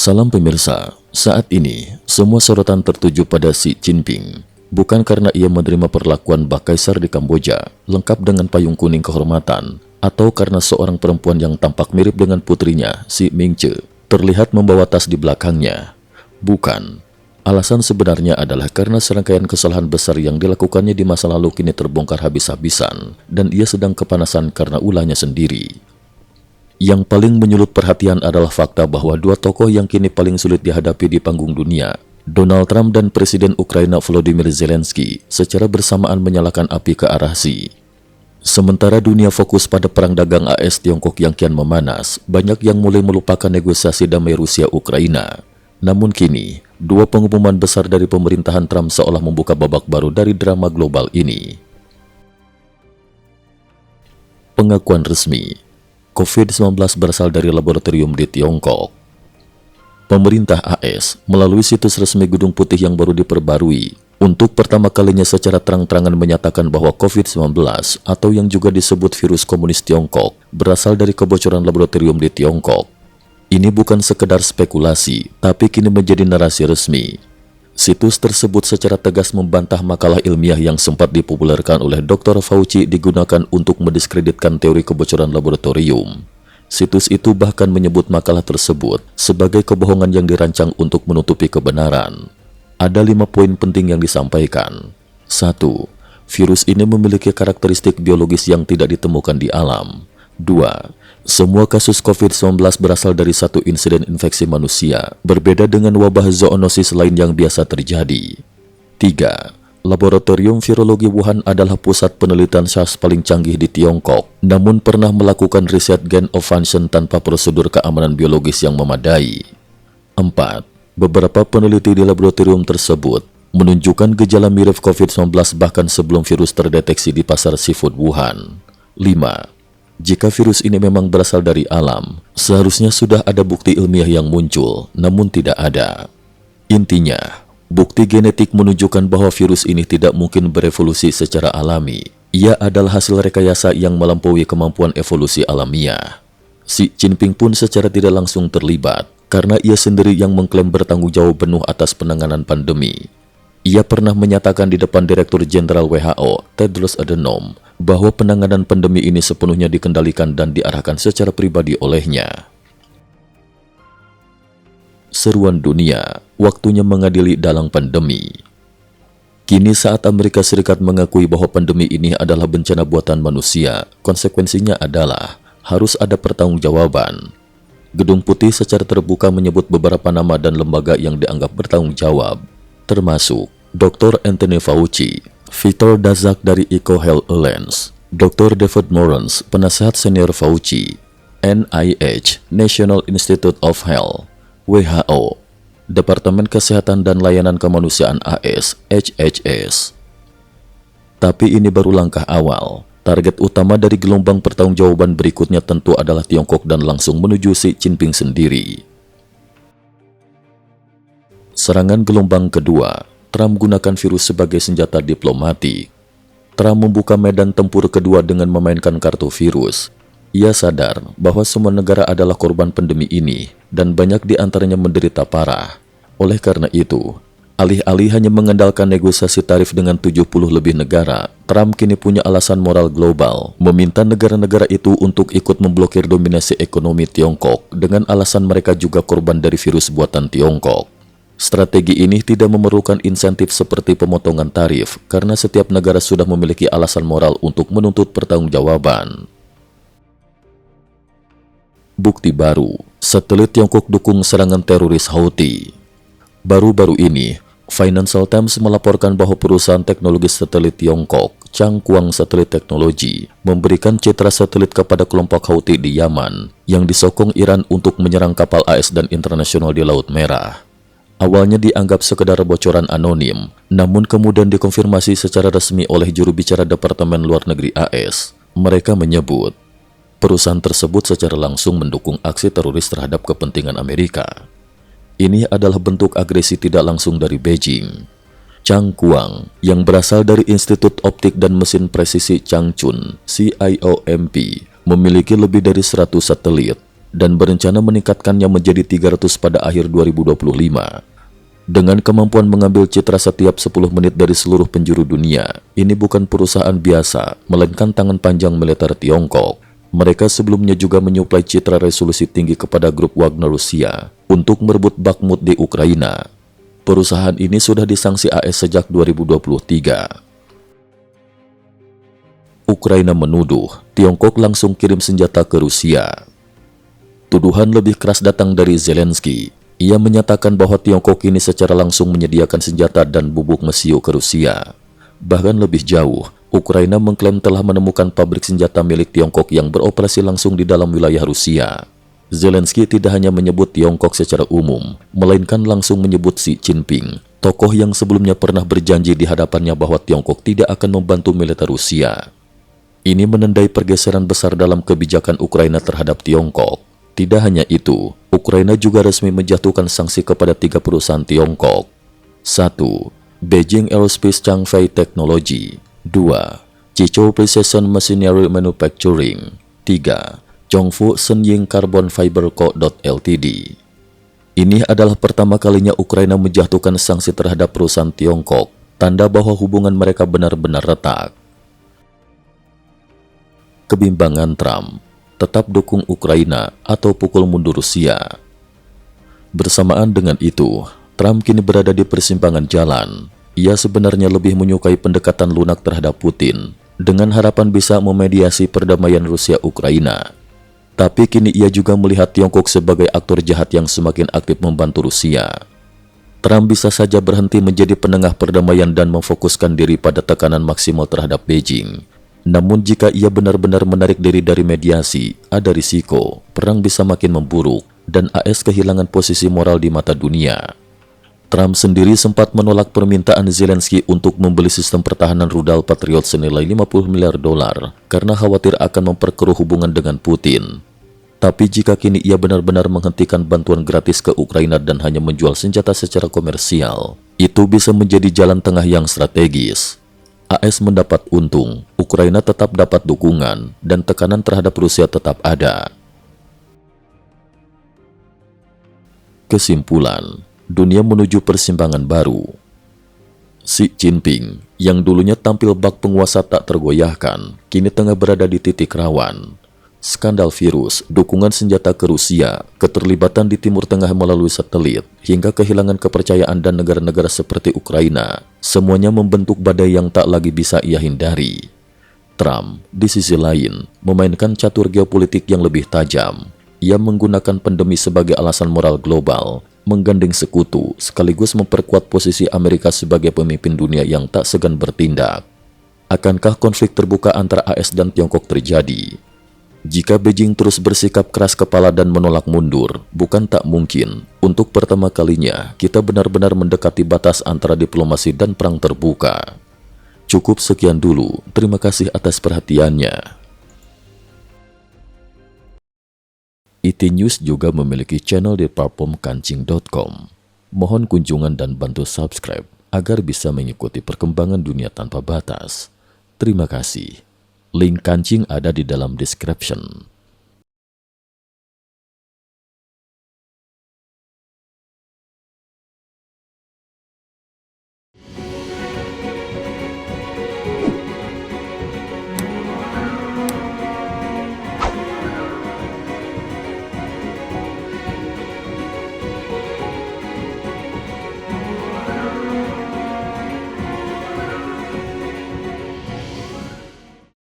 Salam pemirsa, saat ini semua sorotan tertuju pada Xi Jinping. Bukan karena ia menerima perlakuan Bak Kaisar di Kamboja, lengkap dengan payung kuning kehormatan, atau karena seorang perempuan yang tampak mirip dengan putrinya, Xi Mingche, terlihat membawa tas di belakangnya. Bukan. Alasan sebenarnya adalah karena serangkaian kesalahan besar yang dilakukannya di masa lalu kini terbongkar habis-habisan, dan ia sedang kepanasan karena ulahnya sendiri. Yang paling menyulut perhatian adalah fakta bahwa dua tokoh yang kini paling sulit dihadapi di panggung dunia, Donald Trump dan Presiden Ukraina Volodymyr Zelensky, secara bersamaan menyalakan api ke arah Xi. Sementara dunia fokus pada perang dagang AS-Tiongkok yang kian memanas, banyak yang mulai melupakan negosiasi damai Rusia-Ukraina. Namun kini, dua pengumuman besar dari pemerintahan Trump seolah membuka babak baru dari drama global ini. Pengakuan resmi, COVID-19 berasal dari laboratorium di Tiongkok. Pemerintah AS melalui situs resmi Gedung Putih yang baru diperbarui untuk pertama kalinya secara terang-terangan menyatakan bahwa COVID-19 atau yang juga disebut virus komunis Tiongkok berasal dari kebocoran laboratorium di Tiongkok. Ini bukan sekedar spekulasi, tapi kini menjadi narasi resmi. Situs tersebut secara tegas membantah makalah ilmiah yang sempat dipopulerkan oleh Dr. Fauci digunakan untuk mendiskreditkan teori kebocoran laboratorium. Situs itu bahkan menyebut makalah tersebut sebagai kebohongan yang dirancang untuk menutupi kebenaran. Ada 5 poin penting yang disampaikan. 1. Virus ini memiliki karakteristik biologis yang tidak ditemukan di alam. 2. Semua kasus COVID-19 berasal dari satu insiden infeksi manusia, berbeda dengan wabah zoonosis lain yang biasa terjadi. 3. Laboratorium Virologi Wuhan adalah pusat penelitian SARS paling canggih di Tiongkok, namun pernah melakukan riset gain of function tanpa prosedur keamanan biologis yang memadai. 4. Beberapa peneliti di laboratorium tersebut menunjukkan gejala mirip COVID-19 bahkan sebelum virus terdeteksi di pasar seafood Wuhan. 5. Jika virus ini memang berasal dari alam, seharusnya sudah ada bukti ilmiah yang muncul, namun tidak ada. Intinya, bukti genetik menunjukkan bahwa virus ini tidak mungkin berevolusi secara alami. Ia adalah hasil rekayasa yang melampaui kemampuan evolusi alamiah. Xi Jinping pun secara tidak langsung terlibat, karena ia sendiri yang mengklaim bertanggung jawab penuh atas penanganan pandemi. Ia pernah menyatakan di depan Direktur Jenderal WHO, Tedros Adhanom, bahwa penanganan pandemi ini sepenuhnya dikendalikan dan diarahkan secara pribadi olehnya. Seruan dunia, waktunya mengadili dalang pandemi. Kini saat Amerika Serikat mengakui bahwa pandemi ini adalah bencana buatan manusia, konsekuensinya adalah harus ada pertanggungjawaban. Gedung Putih secara terbuka menyebut beberapa nama dan lembaga yang dianggap bertanggung jawab, termasuk Dr. Anthony Fauci, Victor Daszak dari EcoHealth Alliance, Dr. David Morens, penasehat senior Fauci, NIH, National Institute of Health, WHO, Departemen Kesehatan dan Layanan Kemanusiaan AS, HHS. Tapi ini baru langkah awal. Target utama dari gelombang pertanggungjawaban berikutnya tentu adalah Tiongkok dan langsung menuju Xi Jinping sendiri. Serangan gelombang kedua. Trump gunakan virus sebagai senjata diplomatik. Trump membuka medan tempur kedua dengan memainkan kartu virus. Ia sadar bahwa semua negara adalah korban pandemi ini dan banyak di antaranya menderita parah. Oleh karena itu, alih-alih hanya mengandalkan negosiasi tarif dengan 70 lebih negara, Trump kini punya alasan moral global, meminta negara-negara itu untuk ikut memblokir dominasi ekonomi Tiongkok dengan alasan mereka juga korban dari virus buatan Tiongkok. Strategi ini tidak memerlukan insentif seperti pemotongan tarif karena setiap negara sudah memiliki alasan moral untuk menuntut pertanggungjawaban. Bukti baru, satelit Tiongkok dukung serangan teroris Houthi. Baru-baru ini, Financial Times melaporkan bahwa perusahaan teknologi satelit Tiongkok, Changguang Satellite Technology, memberikan citra satelit kepada kelompok Houthi di Yaman yang disokong Iran untuk menyerang kapal AS dan internasional di Laut Merah. Awalnya dianggap sekedar bocoran anonim, namun kemudian dikonfirmasi secara resmi oleh juru bicara Departemen Luar Negeri AS. Mereka menyebut, perusahaan tersebut secara langsung mendukung aksi teroris terhadap kepentingan Amerika. Ini adalah bentuk agresi tidak langsung dari Beijing. Changguang, yang berasal dari Institut Optik dan Mesin Presisi Changchun, CIOMP, memiliki lebih dari 100 satelit. dan berencana meningkatkannya menjadi 300 pada akhir 2025. Dengan kemampuan mengambil citra setiap 10 menit dari seluruh penjuru dunia, ini bukan perusahaan biasa, melainkan tangan panjang militer Tiongkok. Mereka sebelumnya juga menyuplai citra resolusi tinggi kepada grup Wagner Rusia untuk merebut Bakhmut di Ukraina. Perusahaan ini sudah disanksi AS sejak 2023. Ukraina menuduh Tiongkok langsung kirim senjata ke Rusia. Tuduhan lebih keras datang dari Zelensky. Ia menyatakan bahwa Tiongkok ini secara langsung menyediakan senjata dan bubuk mesiu ke Rusia. Bahkan lebih jauh, Ukraina mengklaim telah menemukan pabrik senjata milik Tiongkok yang beroperasi langsung di dalam wilayah Rusia. Zelensky tidak hanya menyebut Tiongkok secara umum, melainkan langsung menyebut Xi Jinping, tokoh yang sebelumnya pernah berjanji di hadapannya bahwa Tiongkok tidak akan membantu militer Rusia. Ini menandai pergeseran besar dalam kebijakan Ukraina terhadap Tiongkok. Tidak hanya itu, Ukraina juga resmi menjatuhkan sanksi kepada 3 perusahaan Tiongkok. 1. Beijing Aerospace Changfei Technology. 2. Chichou Precision Machinery Manufacturing. 3. Zhongfu Shenying Carbon Fiber Co. Ltd. Ini adalah pertama kalinya Ukraina menjatuhkan sanksi terhadap perusahaan Tiongkok, tanda bahwa hubungan mereka benar-benar retak. Kebimbangan Trump, tetap dukung Ukraina atau pukul mundur Rusia. Bersamaan dengan itu, Trump kini berada di persimpangan jalan. Ia sebenarnya lebih menyukai pendekatan lunak terhadap Putin, dengan harapan bisa memediasi perdamaian Rusia-Ukraina. Tapi kini ia juga melihat Tiongkok sebagai aktor jahat yang semakin aktif membantu Rusia. Trump bisa saja berhenti menjadi penengah perdamaian dan memfokuskan diri pada tekanan maksimal terhadap Beijing. Namun jika ia benar-benar menarik diri dari mediasi, ada risiko perang bisa makin memburuk dan AS kehilangan posisi moral di mata dunia. Trump sendiri sempat menolak permintaan Zelensky untuk membeli sistem pertahanan rudal Patriot senilai $50 miliar karena khawatir akan memperkeruh hubungan dengan Putin. Tapi jika kini ia benar-benar menghentikan bantuan gratis ke Ukraina dan hanya menjual senjata secara komersial, itu bisa menjadi jalan tengah yang strategis. AS mendapat untung, Ukraina tetap dapat dukungan, dan tekanan terhadap Rusia tetap ada. Kesimpulan, dunia menuju persimpangan baru. Xi Jinping, yang dulunya tampil bak penguasa tak tergoyahkan, kini tengah berada di titik rawan. Skandal virus, dukungan senjata ke Rusia, keterlibatan di Timur Tengah melalui satelit, hingga kehilangan kepercayaan dan negara-negara seperti Ukraina, semuanya membentuk badai yang tak lagi bisa ia hindari. Trump, di sisi lain, memainkan catur geopolitik yang lebih tajam. Ia menggunakan pandemi sebagai alasan moral global, menggandeng sekutu, sekaligus memperkuat posisi Amerika sebagai pemimpin dunia yang tak segan bertindak. Akankah konflik terbuka antara AS dan Tiongkok terjadi? Jika Beijing terus bersikap keras kepala dan menolak mundur, bukan tak mungkin, untuk pertama kalinya kita benar-benar mendekati batas antara diplomasi dan perang terbuka. Cukup sekian dulu, terima kasih atas perhatiannya. IT News juga memiliki channel di platform kancing.com. Mohon kunjungan dan bantu subscribe agar bisa mengikuti perkembangan dunia tanpa batas. Terima kasih. Link kancing ada di dalam description.